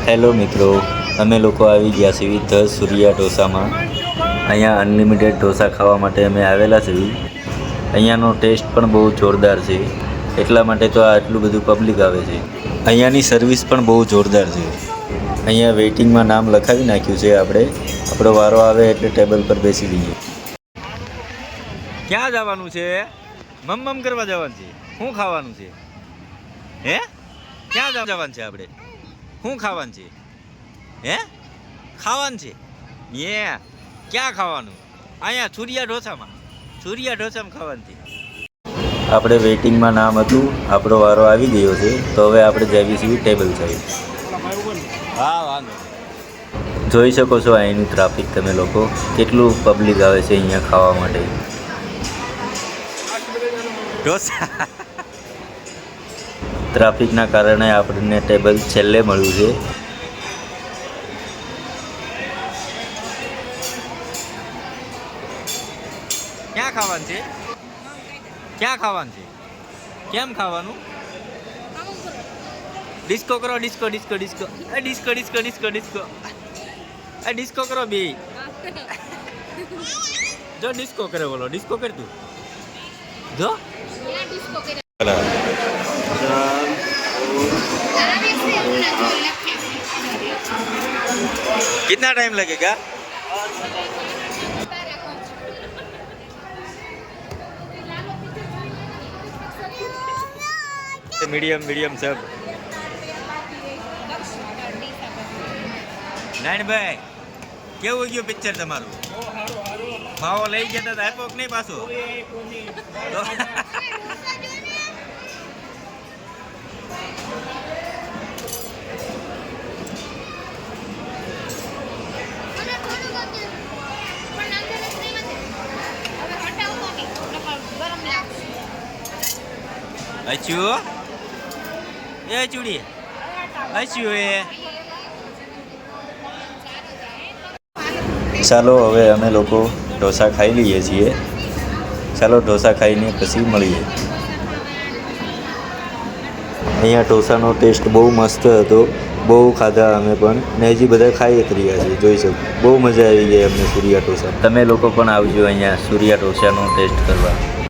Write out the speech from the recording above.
Hello મિત્રો, અમે લોકો આવી ગયા છીએ ધ સૂર્યા ઢોસામાં. અહીંયા અનલિમિટેડ ઢોસા ખાવા માટે અમે આવેલા છીએ. અહીંયાનો ટેસ્ટ પણ બહુ જોરદાર છે, એટલા માટે તો આટલું બધું પબ્લિક આવે છે. અહીંયાની સર્વિસ પણ બહુ જોરદાર છે. અહીંયા વેઇટિંગમાં નામ લખાવી નાખ્યું છે. આપણો વારો આવે એટલે ટેબલ પર બેસી દઈએ. ક્યાં જવાનું છે? મમ કરવા જવાનું છે. શું ખાવાનું છે? હે, ક્યાં જવાનું છે? આપણે શું ખાવાનું છે? હે, ખાવાનું છે? ક્યાં ખાવાનું? અહીંયા સૂર્યા ઢોસામાં ખાવાનું છે. આપણે વેઇટિંગમાં નામ હતું, આપણો વારો આવી ગયો છે, તો હવે આપણે જઈએ છીએ ટેબલ સાઈડ. હા, વાંધો. જોઈ શકો છો અહીંનું ટ્રાફિક તમે લોકો, કેટલું પબ્લિક આવે છે અહીંયા ખાવા માટે. ઢોસા ટ્રાફિકના કારણે આપણને ટેબલ છેલ્લે મળ્યું છે. ક્યાં ખાવાનું છે? ક્યાં ખાવાનું છે? કેમ ખાવાનું? ડિસ્કો કરો, disco disco disco disco disco disco disco disco કરો બે. જો ડિસ્કો કરે, બોલો ડિસ્કો કર તું. જો कितना टाइम लगेगा? मीडियम सब. નાનભાઈ, કેવું ગયું પિક્ચર તમારું? ભાવો લઈ ગયા હતા, આપ્યો કે નહીં પાછો? અચ્છું એ ચૂડી અચ્છું એ. ચાલો હવે અમે લોકો ઢોસા ખાઈ લઈએ છીએ. ચાલો ઢોસા ખાઈને પછી મળીએ. અહીંયા ઢોસાનો ટેસ્ટ બહુ મસ્ત હતો, બહુ ખાધા અમે પણ, ને હજી બધા ખાઈ જ રહ્યા છીએ. જોઈ શકો, બહુ મજા આવી ગઈ અમને સૂર્યા ઢોસા. તમે લોકો પણ આવજો અહીંયા સૂર્યા ઢોસાનો ટેસ્ટ કરવા.